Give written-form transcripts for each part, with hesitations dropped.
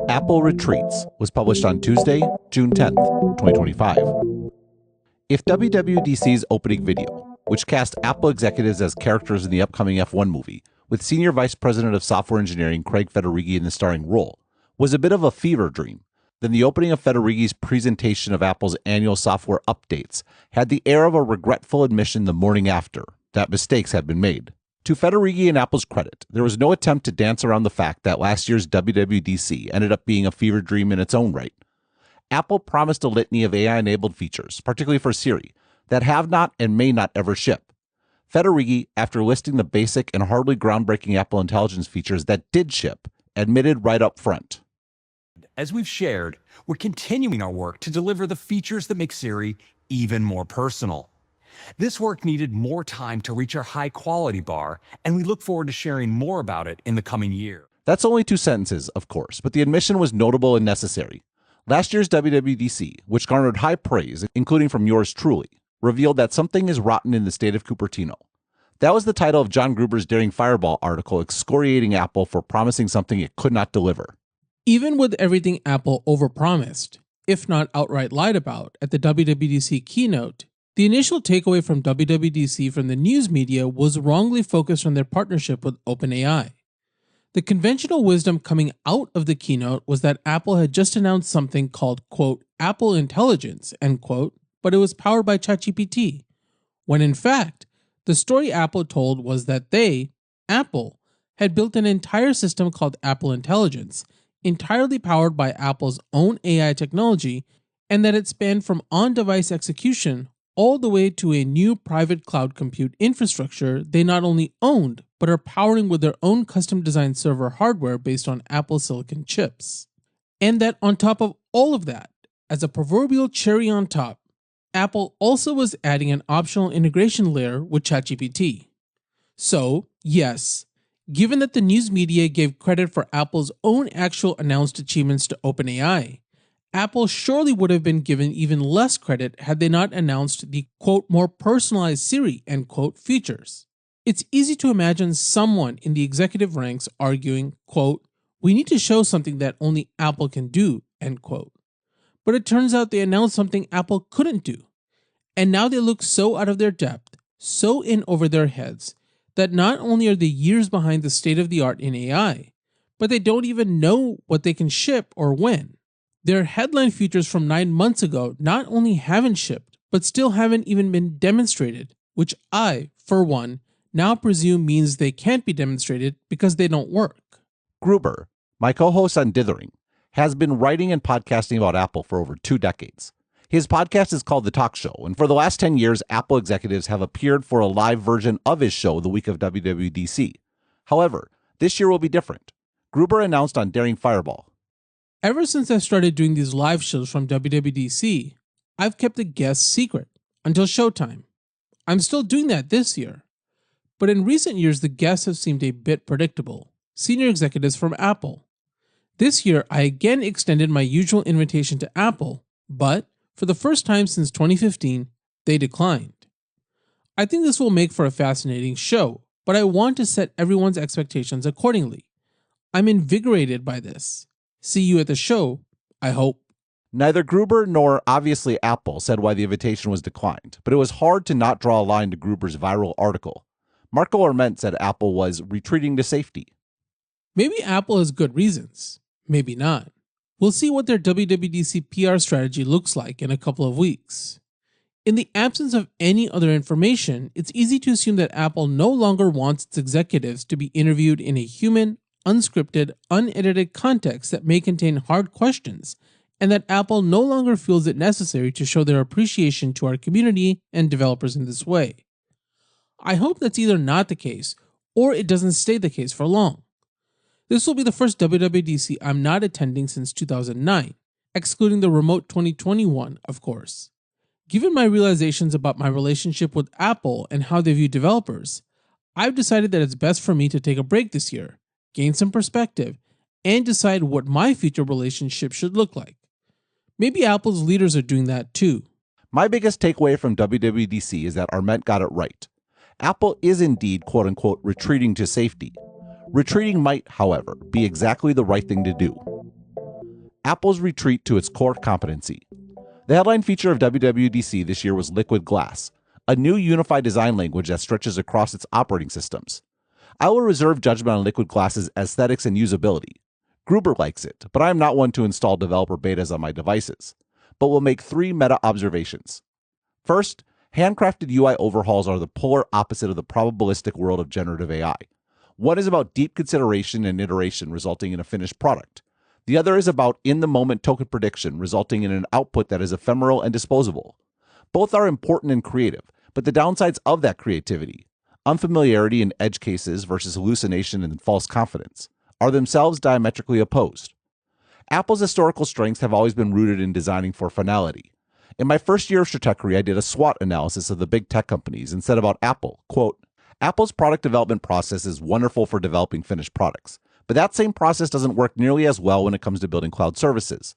Apple Retreats was published on Tuesday, June 10th, 2025. If WWDC's opening video, which cast Apple executives as characters in the upcoming F1 movie, with Senior Vice President of Software Engineering Craig Federighi in the starring role, was a bit of a fever dream, then the opening of Federighi's presentation of Apple's annual software updates had the air of a regretful admission the morning after that mistakes had been made. To Federighi and Apple's credit, there was no attempt to dance around the fact that last year's WWDC ended up being a fever dream in its own right. Apple promised a litany of AI-enabled features, particularly for Siri, that have not and may not ever ship. Federighi, after listing the basic and hardly groundbreaking Apple Intelligence features that did ship, admitted right up front. As we've shared, we're continuing our work to deliver the features that make Siri even more personal. This work needed more time to reach our high-quality bar, and we look forward to sharing more about it in the coming year. That's only 2 sentences, of course, but the admission was notable and necessary. Last year's WWDC, which garnered high praise, including from yours truly, revealed that something is rotten in the state of Cupertino. That was the title of John Gruber's Daring Fireball article excoriating Apple for promising something it could not deliver. Even with everything Apple overpromised, if not outright lied about, at the WWDC keynote, the initial takeaway from WWDC from the news media was wrongly focused on their partnership with OpenAI. The conventional wisdom coming out of the keynote was that Apple had just announced something called, quote, Apple Intelligence, end quote, but it was powered by ChatGPT, when in fact, the story Apple told was that they, Apple, had built an entire system called Apple Intelligence, entirely powered by Apple's own AI technology, and that it spanned from on-device execution all the way to a new private cloud compute infrastructure they not only owned, but are powering with their own custom-designed server hardware based on Apple silicon chips. And that on top of all of that, as a proverbial cherry on top, Apple also was adding an optional integration layer with ChatGPT. So, yes, given that the news media gave credit for Apple's own actual announced achievements to OpenAI, Apple surely would have been given even less credit had they not announced the, quote, more personalized Siri, end quote, features. It's easy to imagine someone in the executive ranks arguing, quote, we need to show something that only Apple can do, end quote. But it turns out they announced something Apple couldn't do. And now they look so out of their depth, so in over their heads, that not only are they years behind the state of the art in AI, but they don't even know what they can ship or when. Their headline features from 9 months ago not only haven't shipped, but still haven't even been demonstrated, which I, for one, now presume means they can't be demonstrated because they don't work. Gruber, my co-host on Dithering, has been writing and podcasting about Apple for over 2 decades. His podcast is called The Talk Show, and for the last 10 years, Apple executives have appeared for a live version of his show the week of WWDC. However, this year will be different. Gruber announced on Daring Fireball, ever since I started doing these live shows from WWDC, I've kept the guests secret until showtime. I'm still doing that this year. But in recent years, the guests have seemed a bit predictable. Senior executives from Apple. This year, I again extended my usual invitation to Apple, but for the first time since 2015, they declined. I think this will make for a fascinating show, but I want to set everyone's expectations accordingly. I'm invigorated by this. See you at the show, I hope. Neither Gruber nor obviously Apple said why the invitation was declined, but it was hard to not draw a line to Gruber's viral article. Marco Arment said Apple was retreating to safety. Maybe Apple has good reasons, maybe not. We'll see what their WWDC PR strategy looks like in a couple of weeks. In the absence of any other information, it's easy to assume that Apple no longer wants its executives to be interviewed in a human, unscripted, unedited context that may contain hard questions, and that Apple no longer feels it necessary to show their appreciation to our community and developers in this way. I hope that's either not the case, or it doesn't stay the case for long. This will be the first WWDC I'm not attending since 2009, excluding the remote 2021, of course. Given my realizations about my relationship with Apple and how they view developers, I've decided that it's best for me to take a break this year, gain some perspective, and decide what my future relationship should look like. Maybe Apple's leaders are doing that too. My biggest takeaway from WWDC is that Arment got it right. Apple is indeed, quote-unquote, retreating to safety. Retreating might, however, be exactly the right thing to do. Apple's retreat to its core competency. The headline feature of WWDC this year was Liquid Glass, a new unified design language that stretches across its operating systems. I will reserve judgment on Liquid Glass's aesthetics and usability. Gruber likes it, but I am not one to install developer betas on my devices. But will make 3 meta observations. First, handcrafted UI overhauls are the polar opposite of the probabilistic world of generative AI. One is about deep consideration and iteration resulting in a finished product. The other is about in-the-moment token prediction resulting in an output that is ephemeral and disposable. Both are important and creative, but the downsides of that creativity, unfamiliarity in edge cases versus hallucination and false confidence, are themselves diametrically opposed. Apple's historical strengths have always been rooted in designing for finality. In my first year of Stratechery, I did a SWOT analysis of the big tech companies and said about Apple, quote, Apple's product development process is wonderful for developing finished products, but that same process doesn't work nearly as well when it comes to building cloud services.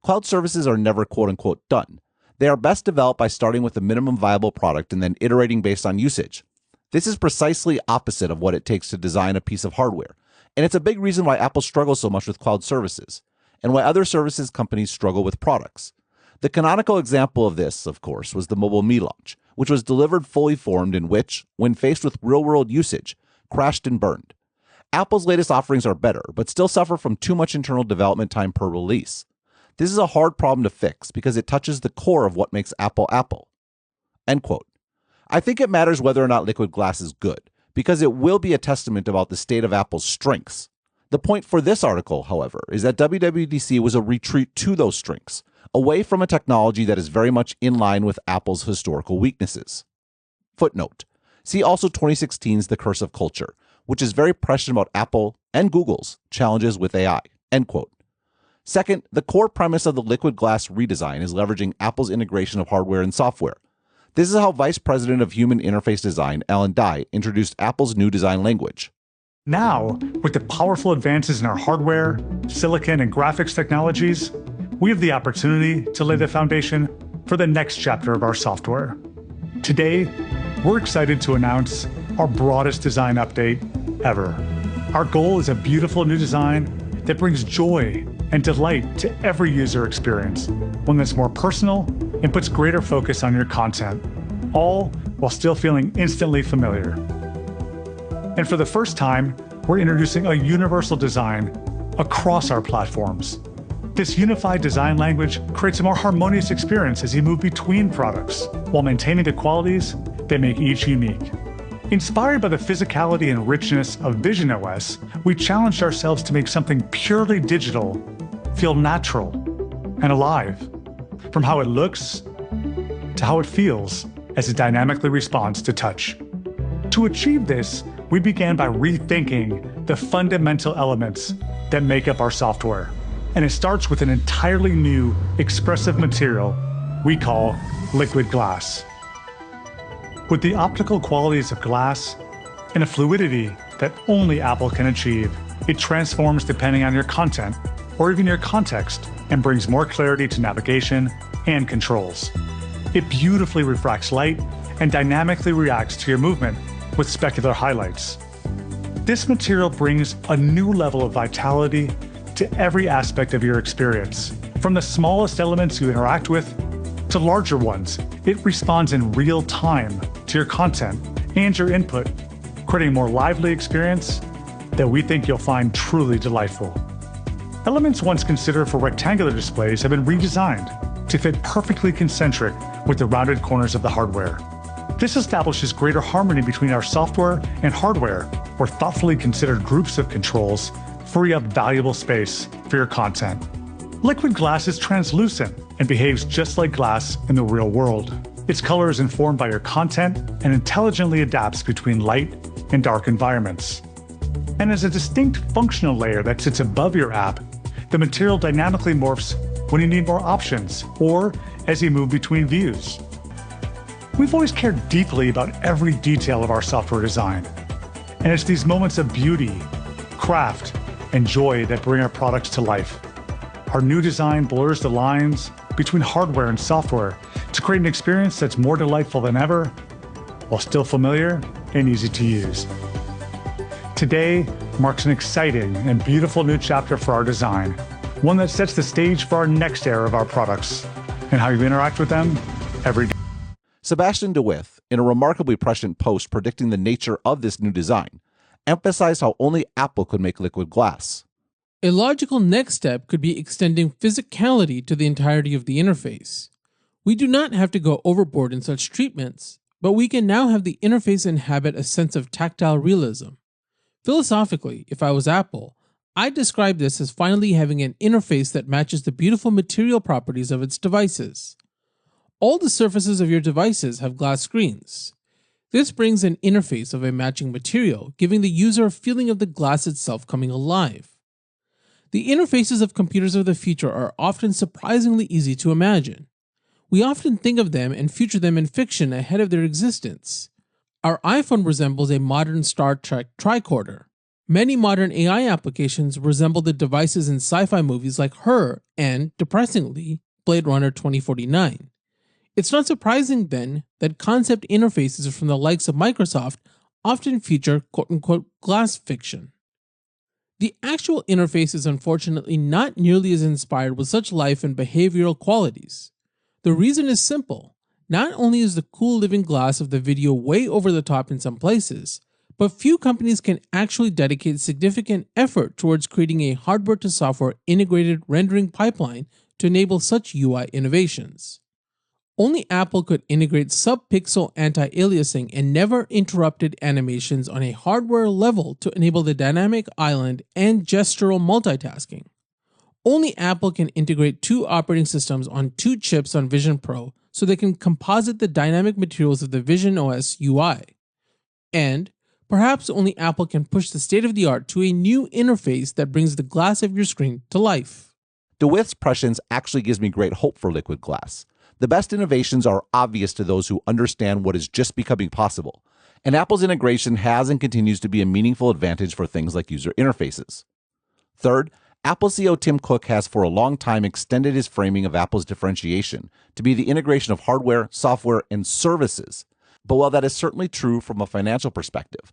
Cloud services are never quote unquote done. They are best developed by starting with a minimum viable product and then iterating based on usage. This is precisely opposite of what it takes to design a piece of hardware, and it's a big reason why Apple struggles so much with cloud services, and why other services companies struggle with products. The canonical example of this, of course, was the Mobile Me launch, which was delivered fully formed and which, when faced with real-world usage, crashed and burned. Apple's latest offerings are better, but still suffer from too much internal development time per release. This is a hard problem to fix because it touches the core of what makes Apple Apple. End quote. I think it matters whether or not Liquid Glass is good, because it will be a testament about the state of Apple's strengths. The point for this article, however, is that WWDC was a retreat to those strengths, away from a technology that is very much in line with Apple's historical weaknesses. Footnote. See also 2016's The Curse of Culture, which is very prescient about Apple and Google's challenges with AI. End quote. Second, the core premise of the Liquid Glass redesign is leveraging Apple's integration of hardware and software. This is how Vice President of Human Interface Design, Alan Dye, introduced Apple's new design language. Now, with the powerful advances in our hardware, silicon, and graphics technologies, we have the opportunity to lay the foundation for the next chapter of our software. Today, we're excited to announce our broadest design update ever. Our goal is a beautiful new design that brings joy and delight to every user experience, one that's more personal and puts greater focus on your content, all while still feeling instantly familiar. And for the first time, we're introducing a universal design across our platforms. This unified design language creates a more harmonious experience as you move between products, while maintaining the qualities that make each unique. Inspired by the physicality and richness of visionOS, we challenged ourselves to make something purely digital feel natural and alive, from how it looks to how it feels as it dynamically responds to touch. To achieve this, we began by rethinking the fundamental elements that make up our software. And it starts with an entirely new expressive material we call liquid glass. With the optical qualities of glass and a fluidity that only Apple can achieve, it transforms depending on your content or even your context and brings more clarity to navigation and controls. It beautifully refracts light and dynamically reacts to your movement with specular highlights. This material brings a new level of vitality to every aspect of your experience. From the smallest elements you interact with to larger ones, it responds in real time to your content and your input, creating a more lively experience that we think you'll find truly delightful. Elements once considered for rectangular displays have been redesigned to fit perfectly concentric with the rounded corners of the hardware. This establishes greater harmony between our software and hardware, where thoughtfully considered groups of controls free up valuable space for your content. Liquid glass is translucent and behaves just like glass in the real world. Its color is informed by your content and intelligently adapts between light and dark environments. And as a distinct functional layer that sits above your app, the material dynamically morphs when you need more options or as you move between views. We've always cared deeply about every detail of our software design, and it's these moments of beauty, craft, and joy that bring our products to life. Our new design blurs the lines between hardware and software to create an experience that's more delightful than ever, while still familiar and easy to use. Today marks an exciting and beautiful new chapter for our design, one that sets the stage for our next era of our products and how you interact with them every day. Sebastian DeWith, in a remarkably prescient post predicting the nature of this new design, emphasized how only Apple could make liquid glass. A logical next step could be extending physicality to the entirety of the interface. We do not have to go overboard in such treatments, but we can now have the interface inhabit a sense of tactile realism. Philosophically, if I was Apple, I'd describe this as finally having an interface that matches the beautiful material properties of its devices. All the surfaces of your devices have glass screens. This brings an interface of a matching material, giving the user a feeling of the glass itself coming alive. The interfaces of computers of the future are often surprisingly easy to imagine. We often think of them and feature them in fiction ahead of their existence. Our iPhone resembles a modern Star Trek tricorder. Many modern AI applications resemble the devices in sci-fi movies like Her and, depressingly, Blade Runner 2049. It's not surprising, then, that concept interfaces from the likes of Microsoft often feature quote-unquote glass fiction. The actual interface is unfortunately not nearly as inspired with such life and behavioral qualities. The reason is simple. Not only is the cool living glass of the video way over the top in some places, but few companies can actually dedicate significant effort towards creating a hardware to software integrated rendering pipeline to enable such UI innovations. Only Apple could integrate sub-pixel anti-aliasing and never interrupted animations on a hardware level to enable the dynamic island and gestural multitasking. Only Apple can integrate two operating systems on two chips on Vision Pro so they can composite the dynamic materials of the Vision OS UI. And perhaps only Apple can push the state-of-the-art to a new interface that brings the glass of your screen to life. DeWith's prescience actually gives me great hope for liquid glass. The best innovations are obvious to those who understand what is just becoming possible, and Apple's integration has and continues to be a meaningful advantage for things like user interfaces. Third, Apple CEO Tim Cook has for a long time extended his framing of Apple's differentiation to be the integration of hardware, software, and services. But while that is certainly true from a financial perspective,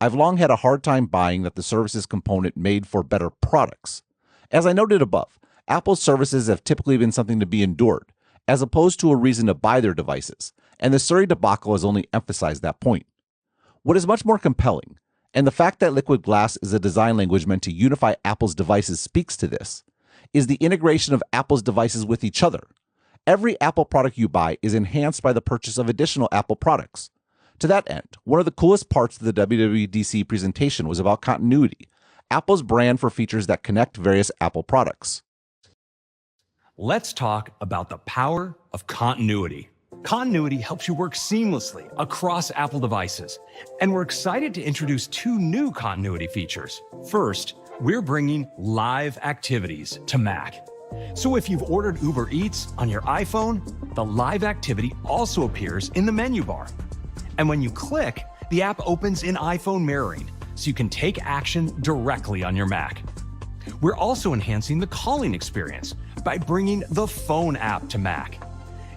I've long had a hard time buying that the services component made for better products. As I noted above, Apple's services have typically been something to be endured, as opposed to a reason to buy their devices, and the Surrey debacle has only emphasized that point. What is much more compelling, and the fact that liquid glass is a design language meant to unify Apple's devices speaks to this, is the integration of Apple's devices with each other. Every Apple product you buy is enhanced by the purchase of additional Apple products. To that end, one of the coolest parts of the WWDC presentation was about continuity, Apple's brand for features that connect various Apple products. Let's talk about the power of continuity. Continuity helps you work seamlessly across Apple devices, and we're excited to introduce two new continuity features. First, we're bringing live activities to Mac. So if you've ordered Uber Eats on your iPhone, the live activity also appears in the menu bar. And when you click, the app opens in iPhone mirroring, so you can take action directly on your Mac. We're also enhancing the calling experience by bringing the Phone app to Mac.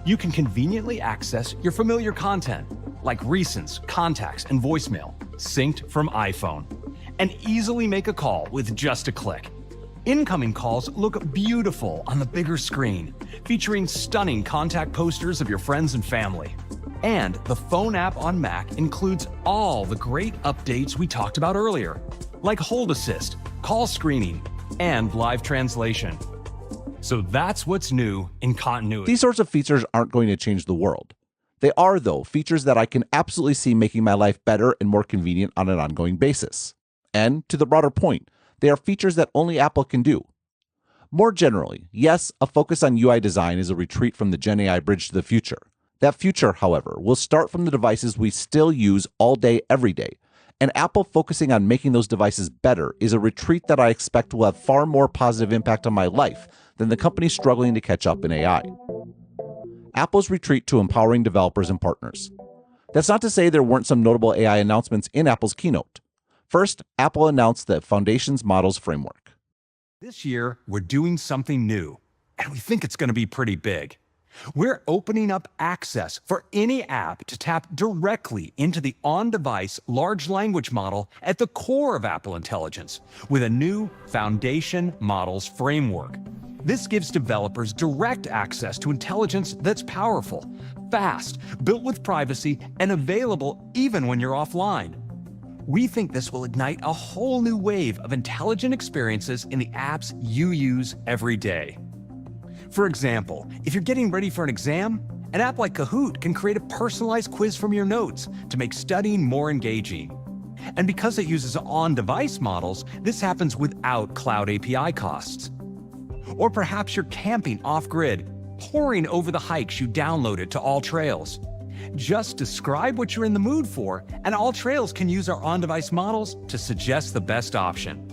You can conveniently access your familiar content, like recents, contacts, and voicemail, synced from iPhone, and easily make a call with just a click. Incoming calls look beautiful on the bigger screen, featuring stunning contact posters of your friends and family. And the Phone app on Mac includes all the great updates we talked about earlier, like Hold Assist, call screening, and live translation. So that's what's new in continuity. These sorts of features aren't going to change the world. They are, though, features that I can absolutely see making my life better and more convenient on an ongoing basis. And, to the broader point, they are features that only Apple can do. More generally, yes, a focus on UI design is a retreat from the Gen AI bridge to the future. That future, however, will start from the devices we still use all day, every day. And Apple focusing on making those devices better is a retreat that I expect will have far more positive impact on my life than the company struggling to catch up in AI. Apple's retreat to empowering developers and partners. That's not to say there weren't some notable AI announcements in Apple's keynote. First, Apple announced the Foundations Models Framework. This year, we're doing something new, and we think it's going to be pretty big. We're opening up access for any app to tap directly into the on-device large language model at the core of Apple Intelligence with a new Foundation Models framework. This gives developers direct access to intelligence that's powerful, fast, built with privacy, and available even when you're offline. We think this will ignite a whole new wave of intelligent experiences in the apps you use every day. For example, if you're getting ready for an exam, an app like Kahoot can create a personalized quiz from your notes to make studying more engaging. And because it uses on-device models, this happens without cloud API costs. Or perhaps you're camping off-grid, poring over the hikes you downloaded to All Trails. Just describe what you're in the mood for, and All Trails can use our on-device models to suggest the best option.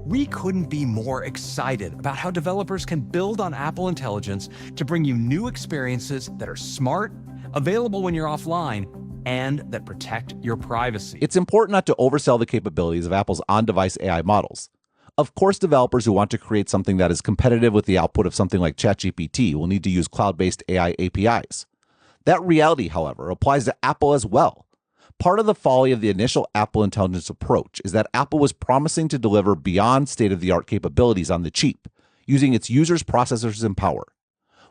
We couldn't be more excited about how developers can build on Apple Intelligence to bring you new experiences that are smart, available when you're offline, and that protect your privacy. It's important not to oversell the capabilities of Apple's on-device AI models. Of course, developers who want to create something that is competitive with the output of something like ChatGPT will need to use cloud-based AI APIs. That reality, however, applies to Apple as well. Part of the folly of the initial Apple Intelligence approach is that Apple was promising to deliver beyond state-of-the-art capabilities on the cheap, using its users' processors and power.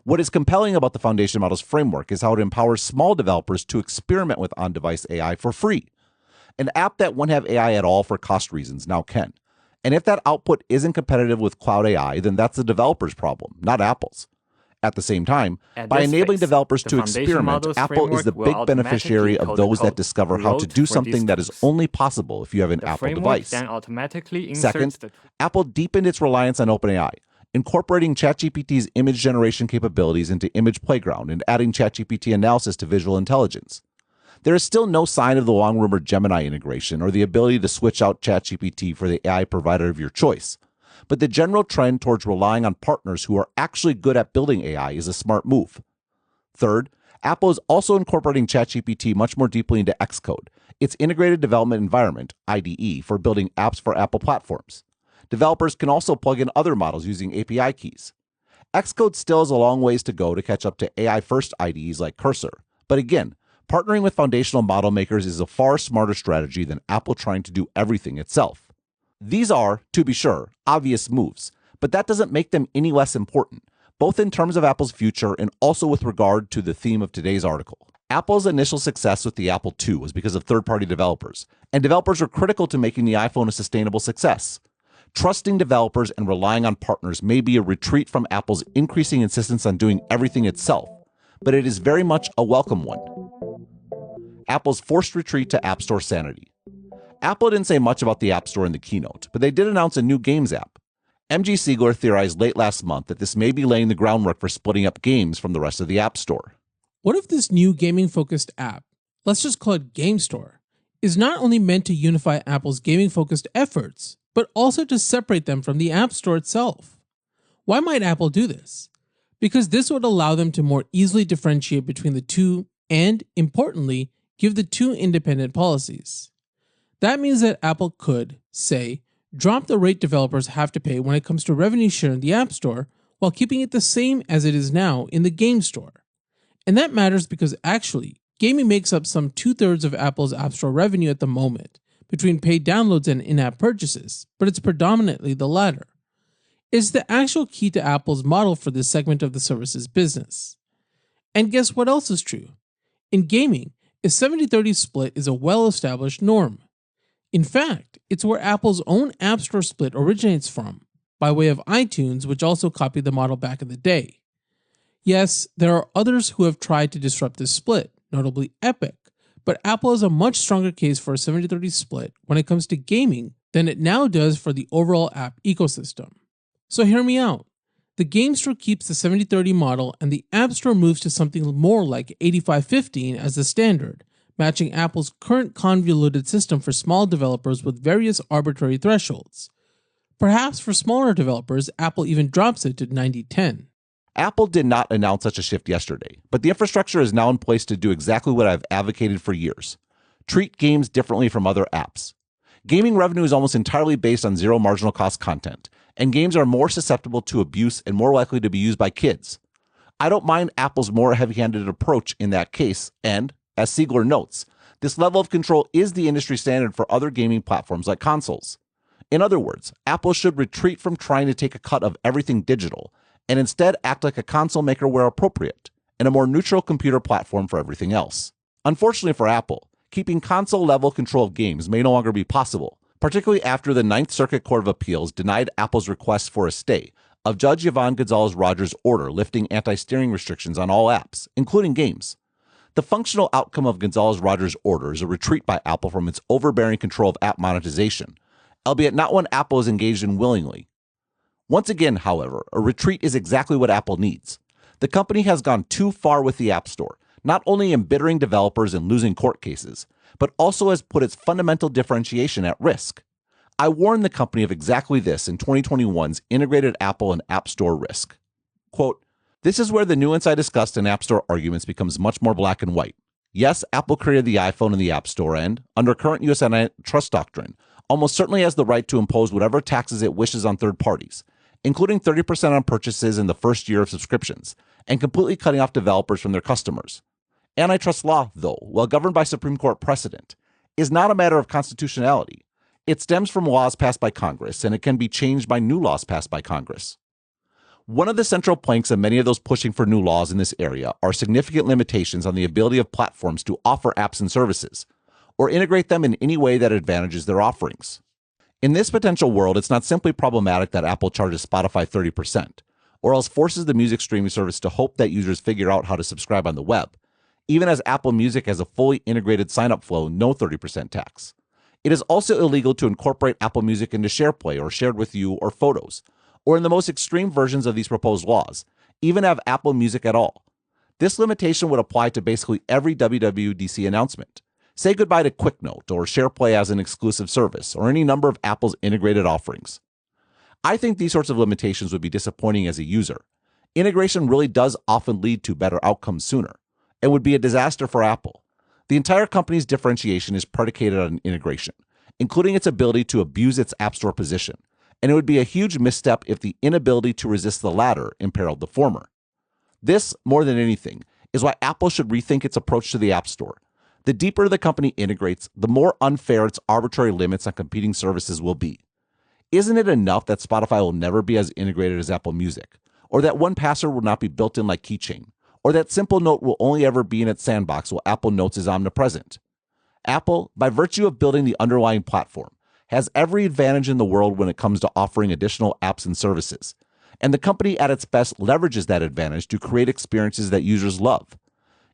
What is compelling about the Foundation Models framework is how it empowers small developers to experiment with on-device AI for free. An app that wouldn't have AI at all for cost reasons now can. And if that output isn't competitive with cloud AI, then that's the developer's problem, not Apple's. At the same time, by enabling developers to experiment, Apple is the big beneficiary of those that discover how to do something that is only possible if you have an Apple device. Second, Apple deepened its reliance on OpenAI, incorporating ChatGPT's image generation capabilities into Image Playground and adding ChatGPT analysis to visual intelligence. There is still no sign of the long-rumored Gemini integration or the ability to switch out ChatGPT for the AI provider of your choice. But the general trend towards relying on partners who are actually good at building AI is a smart move. Third, Apple is also incorporating ChatGPT much more deeply into Xcode, its integrated development environment, IDE, for building apps for Apple platforms. Developers can also plug in other models using API keys. Xcode still has a long ways to go to catch up to AI-first IDEs like Cursor. But again, partnering with foundational model makers is a far smarter strategy than Apple trying to do everything itself. These are, to be sure, obvious moves, but that doesn't make them any less important, both in terms of Apple's future and also with regard to the theme of today's article. Apple's initial success with the Apple II was because of third-party developers, and developers were critical to making the iPhone a sustainable success. Trusting developers and relying on partners may be a retreat from Apple's increasing insistence on doing everything itself, but it is very much a welcome one. Apple's forced retreat to App Store sanity. Apple didn't say much about the App Store in the keynote, but they did announce a new games app. MG Siegler theorized late last month that this may be laying the groundwork for splitting up games from the rest of the App Store. What if this new gaming-focused app, let's just call it Game Store, is not only meant to unify Apple's gaming-focused efforts, but also to separate them from the App Store itself? Why might Apple do this? Because this would allow them to more easily differentiate between the two and, importantly, give the two independent policies. That means that Apple could, say, drop the rate developers have to pay when it comes to revenue share in the App Store while keeping it the same as it is now in the Game Store. And that matters because actually, gaming makes up some 2/3 of Apple's App Store revenue at the moment, between paid downloads and in-app purchases, but it's predominantly the latter. It's the actual key to Apple's model for this segment of the services business. And guess what else is true? In gaming, a 70-30 split is a well-established norm. In fact, it's where Apple's own App Store split originates from, by way of iTunes, which also copied the model back in the day. Yes, there are others who have tried to disrupt this split, notably Epic, but Apple has a much stronger case for a 70-30 split when it comes to gaming than it now does for the overall app ecosystem. So hear me out. The Game Store keeps the 70-30 model and the App Store moves to something more like 85-15 as the standard, matching Apple's current convoluted system for small developers with various arbitrary thresholds. Perhaps for smaller developers, Apple even drops it to 90-10. Apple did not announce such a shift yesterday, but the infrastructure is now in place to do exactly what I've advocated for years. Treat games differently from other apps. Gaming revenue is almost entirely based on zero marginal cost content, and games are more susceptible to abuse and more likely to be used by kids. I don't mind Apple's more heavy-handed approach in that case, and, as Siegler notes, this level of control is the industry standard for other gaming platforms like consoles. In other words, Apple should retreat from trying to take a cut of everything digital and instead act like a console maker where appropriate, and a more neutral computer platform for everything else. Unfortunately for Apple, keeping console-level control of games may no longer be possible, particularly after the Ninth Circuit Court of Appeals denied Apple's request for a stay of Judge Yvonne Gonzalez-Rogers' order lifting anti-steering restrictions on all apps, including games. The functional outcome of Gonzalez-Rogers' order is a retreat by Apple from its overbearing control of app monetization, albeit not one Apple is engaged in willingly. Once again, however, a retreat is exactly what Apple needs. The company has gone too far with the App Store, not only embittering developers and losing court cases, but also has put its fundamental differentiation at risk. I warned the company of exactly this in 2021's Integrated Apple and App Store Risk. Quote, "This is where the nuance I discussed in App Store arguments becomes much more black and white. Yes, Apple created the iPhone and the App Store and, under current U.S. Antitrust doctrine, almost certainly has the right to impose whatever taxes it wishes on third parties, including 30% on purchases in the first year of subscriptions, and completely cutting off developers from their customers. Antitrust law, though, while governed by Supreme Court precedent, is not a matter of constitutionality. It stems from laws passed by Congress, and it can be changed by new laws passed by Congress. One of the central planks of many of those pushing for new laws in this area are significant limitations on the ability of platforms to offer apps and services, or integrate them in any way that advantages their offerings. In this potential world, it's not simply problematic that Apple charges Spotify 30%, or else forces the music streaming service to hope that users figure out how to subscribe on the web, even as Apple Music has a fully integrated sign-up flow, no 30% tax. It is also illegal to incorporate Apple Music into SharePlay or Shared With You or Photos, or in the most extreme versions of these proposed laws, even have Apple Music at all. This limitation would apply to basically every WWDC announcement. Say goodbye to QuickNote or SharePlay as an exclusive service, or any number of Apple's integrated offerings. I think these sorts of limitations would be disappointing as a user. Integration really does often lead to better outcomes sooner, and would be a disaster for Apple. The entire company's differentiation is predicated on integration, including its ability to abuse its App Store position, and it would be a huge misstep if the inability to resist the latter imperiled the former. This, more than anything, is why Apple should rethink its approach to the App Store. The deeper the company integrates, the more unfair its arbitrary limits on competing services will be. Isn't it enough that Spotify will never be as integrated as Apple Music, or that 1Password will not be built in like Keychain, or that Simple Note will only ever be in its sandbox while Apple Notes is omnipresent? Apple, by virtue of building the underlying platform, has every advantage in the world when it comes to offering additional apps and services, and the company at its best leverages that advantage to create experiences that users love.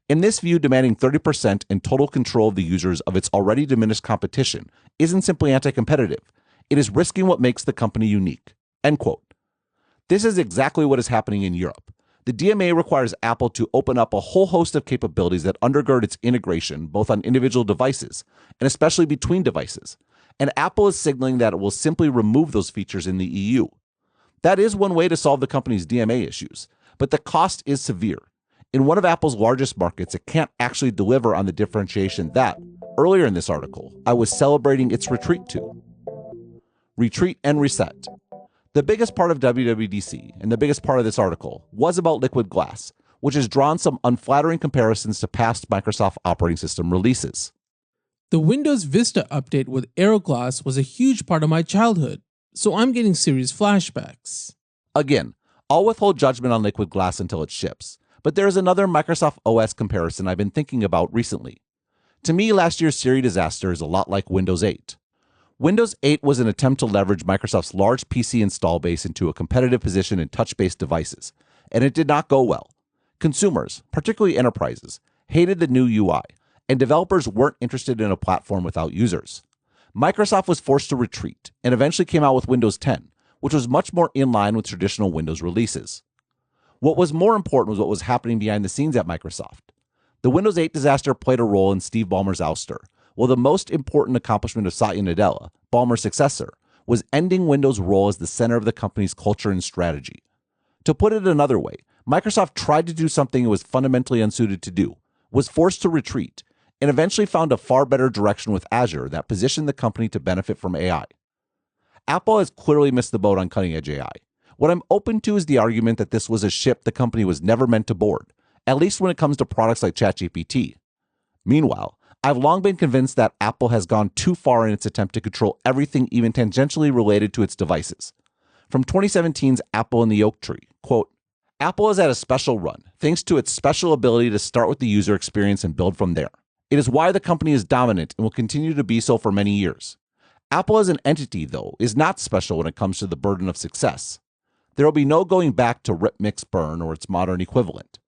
In this view, demanding 30% in total control of the users of its already diminished competition isn't simply anti-competitive. It is risking what makes the company unique." End quote. This is exactly what is happening in Europe. The DMA requires Apple to open up a whole host of capabilities that undergird its integration both on individual devices and especially between devices, and Apple is signaling that it will simply remove those features in the EU. That is one way to solve the company's DMA issues, but the cost is severe. In one of Apple's largest markets, it can't actually deliver on the differentiation that, earlier in this article, I was celebrating its retreat to. Retreat and reset. The biggest part of WWDC, and the biggest part of this article, was about Liquid Glass, which has drawn some unflattering comparisons to past Microsoft operating system releases. The Windows Vista update with AeroGlass was a huge part of my childhood, so I'm getting serious flashbacks. Again, I'll withhold judgment on Liquid Glass until it ships, but there is another Microsoft OS comparison I've been thinking about recently. To me, last year's Siri disaster is a lot like Windows 8. Windows 8 was an attempt to leverage Microsoft's large PC install base into a competitive position in touch-based devices, and it did not go well. Consumers, particularly enterprises, hated the new UI, and developers weren't interested in a platform without users. Microsoft was forced to retreat and eventually came out with Windows 10, which was much more in line with traditional Windows releases. What was more important was what was happening behind the scenes at Microsoft. The Windows 8 disaster played a role in Steve Ballmer's ouster, while the most important accomplishment of Satya Nadella, Ballmer's successor, was ending Windows' role as the center of the company's culture and strategy. To put it another way, Microsoft tried to do something it was fundamentally unsuited to do, was forced to retreat, and eventually found a far better direction with Azure that positioned the company to benefit from AI. Apple has clearly missed the boat on cutting-edge AI. What I'm open to is the argument that this was a ship the company was never meant to board, at least when it comes to products like ChatGPT. Meanwhile, I've long been convinced that Apple has gone too far in its attempt to control everything even tangentially related to its devices. From 2017's Apple and the Oak Tree, quote, Apple has had a special run, thanks to its special ability to start with the user experience and build from there. It is why the company is dominant and will continue to be so for many years. Apple as an entity, though, is not special when it comes to the burden of success. There will be no going back to rip, mix, burn or its modern equivalent.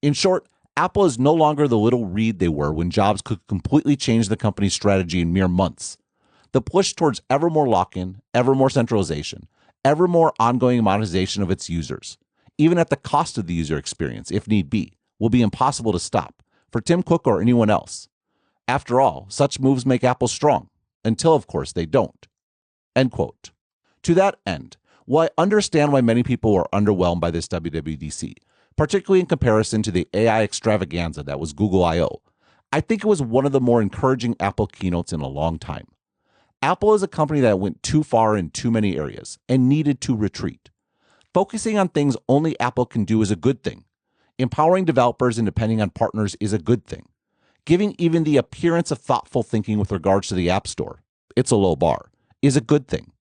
In short, Apple is no longer the little reed they were when Jobs could completely change the company's strategy in mere months. The push towards ever more lock-in, ever more centralization, ever more ongoing monetization of its users, even at the cost of the user experience, if need be, will be impossible to stop for Tim Cook or anyone else. After all, such moves make Apple strong, until, of course, they don't. End quote. To that end, while I understand why many people were underwhelmed by this WWDC, particularly in comparison to the AI extravaganza that was Google I/O, I think it was one of the more encouraging Apple keynotes in a long time. Apple is a company that went too far in too many areas and needed to retreat. Focusing on things only Apple can do is a good thing. Empowering developers and depending on partners is a good thing. Giving even the appearance of thoughtful thinking with regards to the App Store, it's a low bar, is a good thing.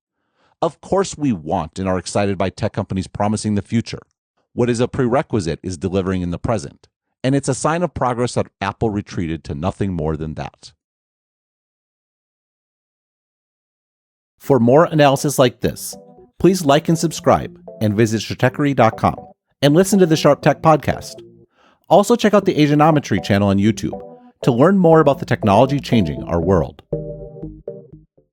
Of course we want and are excited by tech companies promising the future. What is a prerequisite is delivering in the present, and it's a sign of progress that Apple retreated to nothing more than that. For more analysis like this, please like and subscribe and visit Stratechery.com and listen to the Sharp Tech podcast. Also check out the Asianometry channel on YouTube to learn more about the technology changing our world.